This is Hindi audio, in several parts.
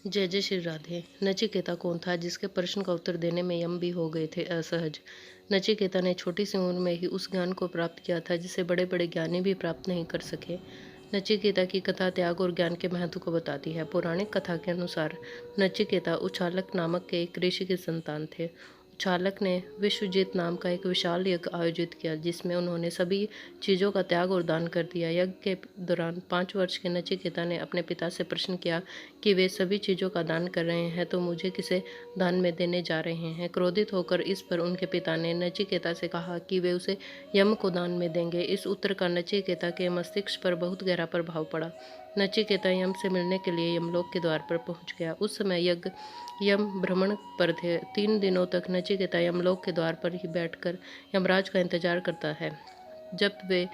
जय जय श्री राधे। नचिकेता कौन था जिसके प्रश्न का उत्तर देने में यम भी हो गए थे असहज। नचिकेता ने छोटी सी उम्र में ही उस ज्ञान को प्राप्त किया था जिसे बड़े बड़े ज्ञानी भी प्राप्त नहीं कर सके। नचिकेता की कथा त्याग और ज्ञान के महत्व को बताती है। पौराणिक कथा के अनुसार नचिकेता उछालक नामक के एक ऋषि के संतान थे। उछालक ने विश्वजीत नाम का एक विशाल यज्ञ आयोजित किया जिसमें उन्होंने सभी चीज़ों का त्याग और दान कर दिया। यज्ञ के दौरान 5 वर्ष के नचिकेता ने अपने पिता से प्रश्न किया कि वे सभी चीज़ों का दान कर रहे हैं तो मुझे किसे दान में देने जा रहे हैं। क्रोधित होकर इस पर उनके पिता ने नचिकेता से कहा कि वे उसे यम को दान में देंगे। इस उत्तर का नचिकेता के मस्तिष्क पर बहुत गहरा प्रभाव पड़ा। नचिकेता यम से मिलने के लिए यमलोक के द्वार पर पहुंच गया। उस समय यज्ञ यम भ्रमण पर थे। 3 दिनों तक नचिकेता यमलोक के द्वार पर ही बैठकर यमराज का इंतजार करता है। जब वे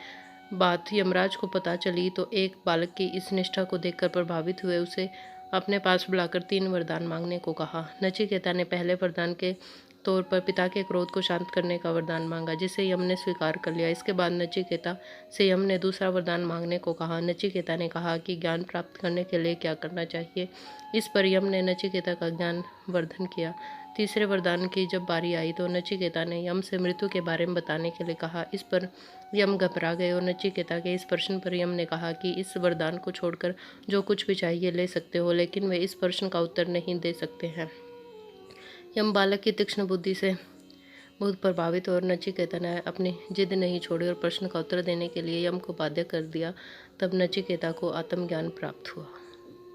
बात यमराज को पता चली तो एक बालक की इस निष्ठा को देखकर प्रभावित हुए उसे अपने पास बुलाकर 3 वरदान मांगने को कहा। नचिकेता ने पहले वरदान के तौर पर पिता के क्रोध को शांत करने का वरदान मांगा जिसे यम ने स्वीकार कर लिया। इसके बाद नचिकेता से यम ने दूसरा वरदान मांगने को कहा। नचिकेता ने कहा कि ज्ञान प्राप्त करने के लिए क्या करना चाहिए। इस पर यम ने नचिकेता का ज्ञान वर्धन किया। तीसरे वरदान की जब बारी आई तो नचिकेता ने यम से मृत्यु के बारे में बताने के लिए कहा। इस पर यम घबरा गए और नचिकेता के इस प्रश्न पर यम ने कहा कि इस वरदान को छोड़कर जो कुछ भी चाहिए ले सकते हो, लेकिन वे इस प्रश्न का उत्तर नहीं दे सकते हैं। यम बालक की तीक्ष्ण बुद्धि से बहुत प्रभावित और नचिकेता ने अपनी जिद नहीं छोड़ी और प्रश्न का उत्तर देने के लिए यम को बाध्य कर दिया। तब नचिकेता को आत्मज्ञान प्राप्त हुआ।